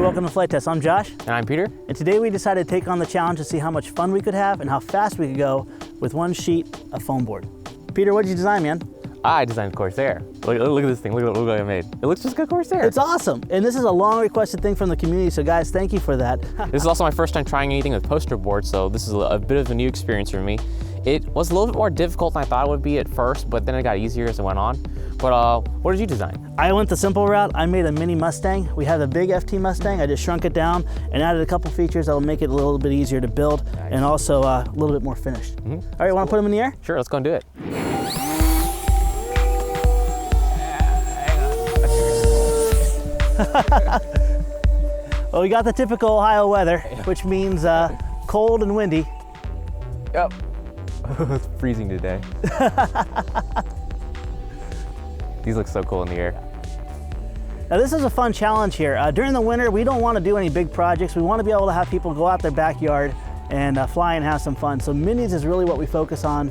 welcome to Flight Test. I'm Josh. And I'm Peter. And today we decided to take on the challenge to see how much fun we could have and how fast we could go with one sheet of foam board. Peter, what did you design, man? I designed Corsair. Look at this thing, look what I made. It looks just like Corsair. It's awesome. And this is a long requested thing from the community, so guys, thank you for that. This is also my first time trying anything with poster board, so this is a bit of a new experience for me. It was a little bit more difficult than I thought it would be at first, but then it got easier as it went on. But what did you design? I went the simple route. I made a mini Mustang. We have a big FT Mustang. I just shrunk it down and added a couple features that will make it a little bit easier to build. Nice. And also a little bit more finished. All right, want to put them in the air? Sure, let's go and do it. Well, we got the typical Ohio weather, which means cold and windy. Yep. It's freezing today. These look so cool in the air. Now this is a fun challenge here. During the winter, we don't want to do any big projects. We want to be able to have people go out their backyard and fly and have some fun. So minis is really what we focus on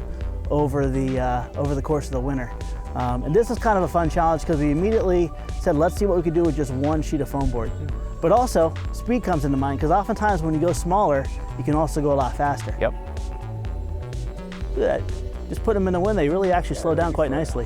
over the course of the winter. And this is kind of a fun challenge because we immediately said, let's see what we could do with just one sheet of foam board. But also, speed comes into mind because oftentimes when you go smaller, you can also go a lot faster. Yep. Look at that. Just put them in the wind, they really actually slow down quite nicely.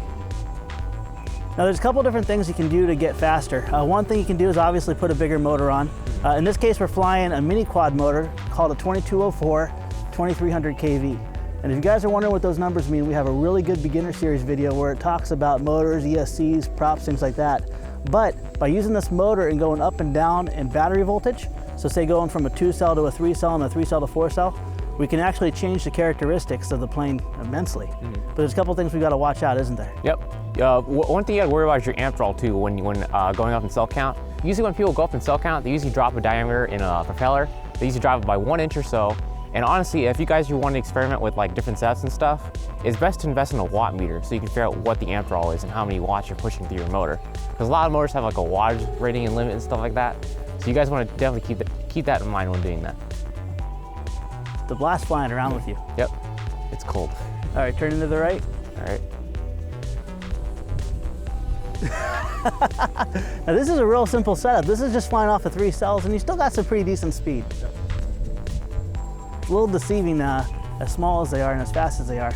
Now there's a couple different things you can do to get faster. One thing you can do is obviously put a bigger motor on. In this case, we're flying a mini quad motor called a 2204 2300 kV. And if you guys are wondering what those numbers mean, we have a really good beginner series video where it talks about motors, ESCs, props, things like that. But by using this motor and going up and down in battery voltage, so say going from a 2-cell to a 3-cell and a 3-cell to 4-cell, we can actually change the characteristics of the plane immensely. But there's a couple things we got to watch out, isn't there? Yep. One thing you got to worry about is your amp draw too when going up in cell count. Usually when people go up in cell count, they usually drop a diameter in a propeller. They usually drive it by 1 inch or so. And honestly, if you guys want to experiment with like different setups and stuff, it's best to invest in a watt meter so you can figure out what the amp draw is and how many watts you're pushing through your motor. Because a lot of motors have like a wattage rating and limit and stuff like that. So you guys want to definitely keep that in mind when doing that. The blast flying around with you. Yep, it's cold. All right, turn into the right. All right. Now this is a real simple setup. This is just flying off of 3 cells and you still got some pretty decent speed. A little deceiving as small as they are and as fast as they are.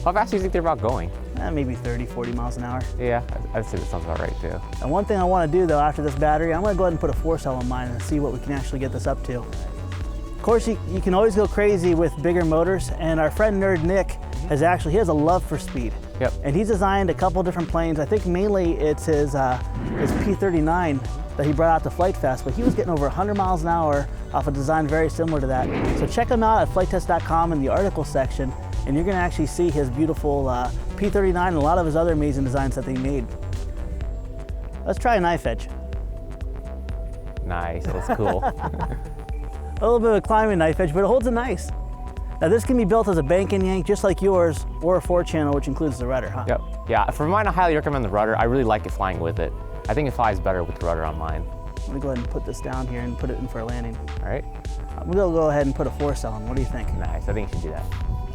How fast do you think they're about going? Maybe 30, 40 miles an hour. Yeah, I'd say that sounds about right too. And one thing I want to do though after this battery, I'm going to go ahead and put a 4-cell in mine and see what we can actually get this up to. Of course, you can always go crazy with bigger motors, and our friend Nerd Nick he has a love for speed. Yep. And he's designed a couple different planes. I think mainly it's his P39 that he brought out to Flight Fest, but he was getting over 100 miles an hour off a design very similar to that. So check him out at flighttest.com in the article section, and you're gonna actually see his beautiful P39 and a lot of his other amazing designs that they made. Let's try a knife edge. Nice, that's cool. A little bit of a climbing knife edge, but it holds it nice. Now this can be built as a bank and yank just like yours, or a 4-channel, which includes the rudder, huh? Yep. Yeah, for mine I highly recommend the rudder. I really like it flying with it. I think it flies better with the rudder on mine. I'm gonna go ahead and put this down here and put it in for a landing. All right. I'm gonna go ahead and put a 4-cell in. What do you think? Nice, I think you should do that.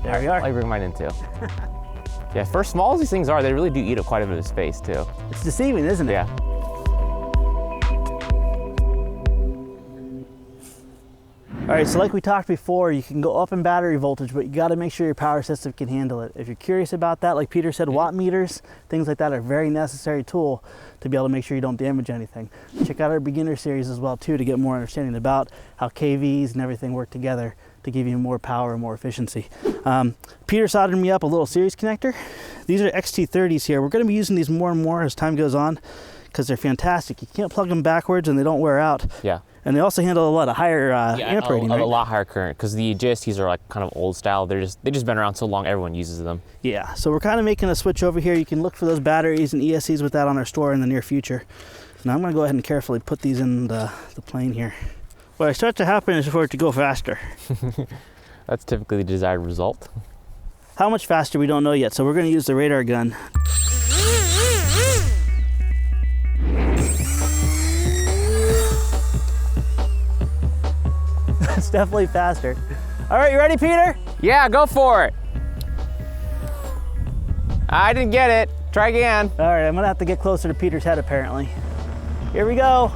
There we are. I'll bring mine in too. Yeah, for as small as these things are, they really do eat up quite a bit of space too. It's deceiving, isn't it? Yeah. All right, so like we talked before, you can go up in battery voltage, but you gotta make sure your power system can handle it. If you're curious about that, like Peter said, watt meters, things like that are a very necessary tool to be able to make sure you don't damage anything. Check out our beginner series as well too to get more understanding about how KVs and everything work together to give you more power and more efficiency. Peter soldered me up a little series connector. These are XT30s here. We're gonna be using these more and more as time goes on because they're fantastic. You can't plug them backwards and they don't wear out. Yeah. And they also handle a lot of higher amp rating, right? A lot higher current, because the JSTs are like kind of old style. They've just been around so long, everyone uses them. Yeah, so we're kind of making a switch over here. You can look for those batteries and ESCs with that on our store in the near future. Now I'm gonna go ahead and carefully put these in the plane here. What starts to happen is for it to go faster. That's typically the desired result. How much faster, we don't know yet, so we're gonna use the radar gun. It's definitely faster. All right, you ready, Peter? Yeah, go for it. I didn't get it. Try again. All right, I'm gonna have to get closer to Peter's head apparently. Here we go.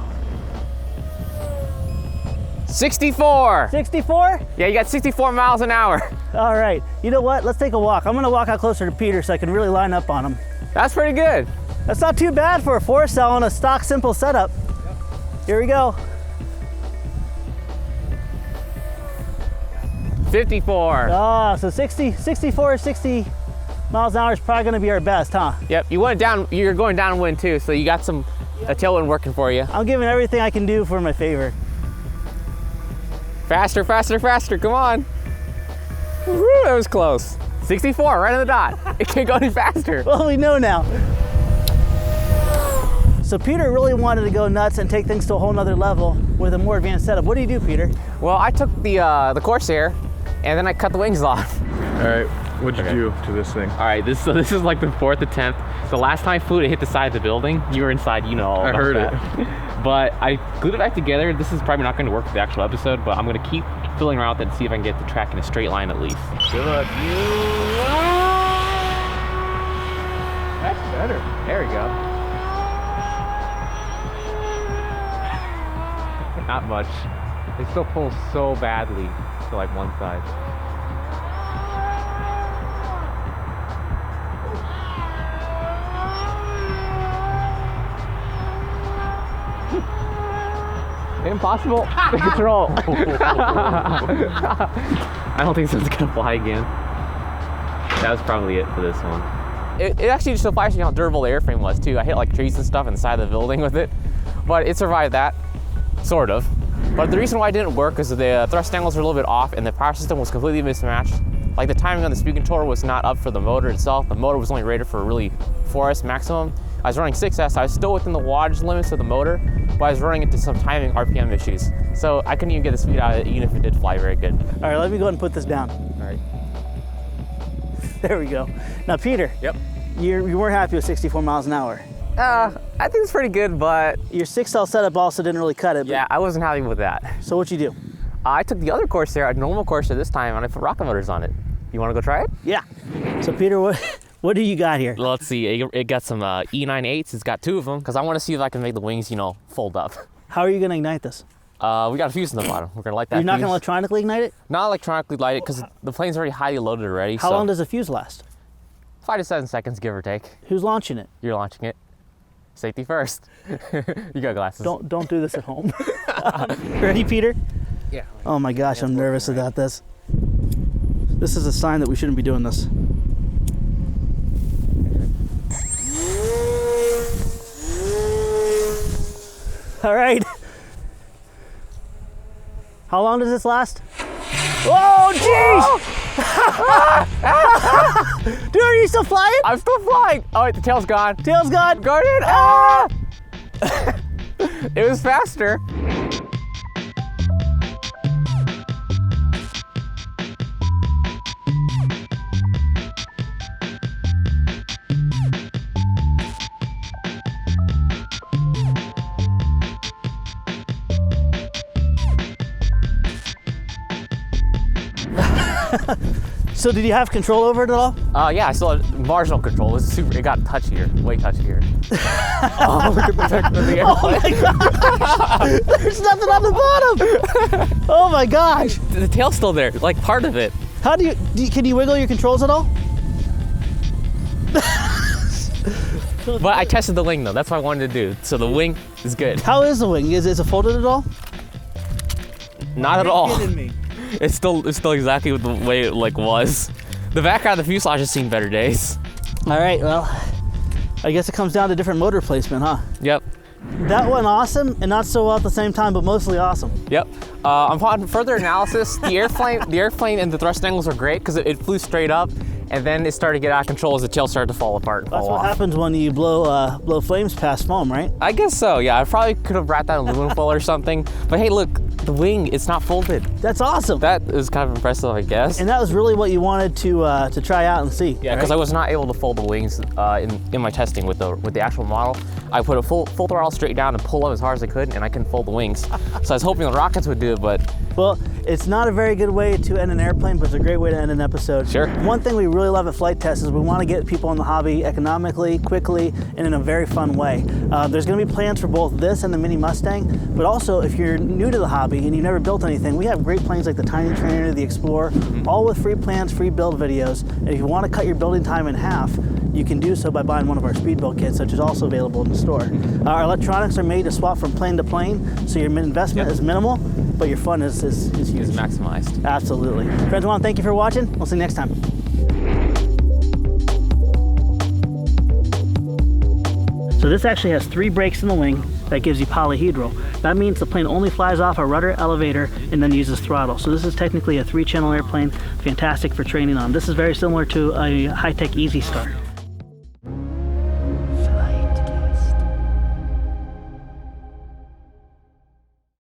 64. 64? Yeah, you got 64 miles an hour. All right, you know what? Let's take a walk. I'm gonna walk out closer to Peter so I can really line up on him. That's pretty good. That's not too bad for a 4-cell on a stock simple setup. Here we go. 54. Ah, so 64, 60 miles an hour is probably gonna be our best, huh? Yep, you went down, you're going downwind too, so you got a tailwind working for you. I'm giving everything I can do for my favor. Faster, faster, faster, come on. Woo, that was close. 64, right on the dot. It can't go any faster. Well, we know now. So Peter really wanted to go nuts and take things to a whole nother level with a more advanced setup. What do you do, Peter? Well, I took the Corsair and then I cut the wings off. All right, what'd you do to this thing? All right, this is like the 4th attempt. The last time I flew it hit the side of the building. You were inside, you know all I about heard that. it. But I glued it back together. This is probably not going to work for the actual episode, but I'm going to keep filling around with it and see if I can get the track in a straight line at least. Good luck. That's better. There we go. Not much. It still pulls so badly to like one side. Impossible to control. I don't think this is gonna fly again. That was probably it for this one. It actually just surprised me how durable the airframe was too. I hit like trees and stuff inside the building with it, but it survived that, sort of. But the reason why it didn't work is the thrust angles were a little bit off and the power system was completely mismatched. Like the timing on the speed controller was not up for the motor itself. The motor was only rated for really 4S maximum. I was running 6S, I was still within the wattage limits of the motor, but I was running into some timing RPM issues. So I couldn't even get the speed out of it, even if it did fly very good. All right, let me go ahead and put this down. All right. There we go. Now, Peter. Yep. You weren't happy with 64 miles an hour. I think it's pretty good, but Your 6L setup also didn't really cut it. yeah, I wasn't happy with that. So what'd you do? I took the other Corsair, a normal Corsair this time, and I put rocket motors on it. You want to go try it? Yeah. So Peter, what do you got here? Let's see. It got some E98s. It's got 2 of them because I want to see if I can make the wings, fold up. How are you gonna ignite this? We got a fuse in the bottom. We're gonna light that. You're not fuse. gonna electronically ignite it? Not electronically light it because the plane's already highly loaded already. How long does the fuse last? 5 to 7 seconds, give or take. Who's launching it? You're launching it. Safety first. You got glasses. Don't do this at home. Ready, Peter? Yeah. Oh my gosh, I'm nervous about this. This is a sign that we shouldn't be doing this. All right. How long does this last? Oh, jeez! Dude, are you still flying? I'm still flying. Oh wait, the tail's gone. Tail's gone. Guardian. Ah! It was faster. So did you have control over it at all? Yeah, I still had marginal control. It was super. It got touchier, way touchier. Oh, look at the Oh my gosh! There's nothing on the bottom! Oh my gosh! The tail's still there, like part of it. How can you wiggle your controls at all? But I tested the wing though. That's what I wanted to do. So the wing is good. How is the wing? Is it folded at all? Not at all. Kidding me. It's still exactly the way it was. The background of the fuselage has seen better days. All right, well, I guess it comes down to different motor placement, huh? Yep. That went awesome and not so well at the same time, but mostly awesome. Yep. Upon further analysis, the airplane and the thrust angles are great because it flew straight up, and then it started to get out of control as the tail started to fall apart and That's fall what off. happens when you blow flames past foam, right? I guess so. Yeah, I probably could have wrapped that in aluminum foil or something. But hey, look, the wing, it's not folded. That's awesome. That is kind of impressive, I guess. And that was really what you wanted to try out and see. Yeah, because I was not able to fold the wings in my testing with the actual model. I put a full throttle straight down and pull up as hard as I could, and I couldn't fold the wings. So I was hoping the rockets would do it, but Well, it's not a very good way to end an airplane, but it's a great way to end an episode. Sure. One thing we really love at Flite Test is we want to get people in the hobby economically, quickly, and in a very fun way. There's going to be plans for both this and the Mini Mustang, but also if you're new to the hobby and you've never built anything, we have great planes like the Tiny Trainer, the Explorer, all with free plans, free build videos. And if you want to cut your building time in half, you can do so by buying one of our speed build kits, which is also available in the store. Our electronics are made to swap from plane to plane, so your investment is minimal, but your fun is huge. It's maximized. Absolutely. Friends, I want to thank you for watching. We'll see you next time. So this actually has 3 brakes in the wing that gives you polyhedral. That means the plane only flies off a rudder, elevator, and then uses throttle. So this is technically a 3-channel airplane, fantastic for training on. This is very similar to a high-tech Easy Star.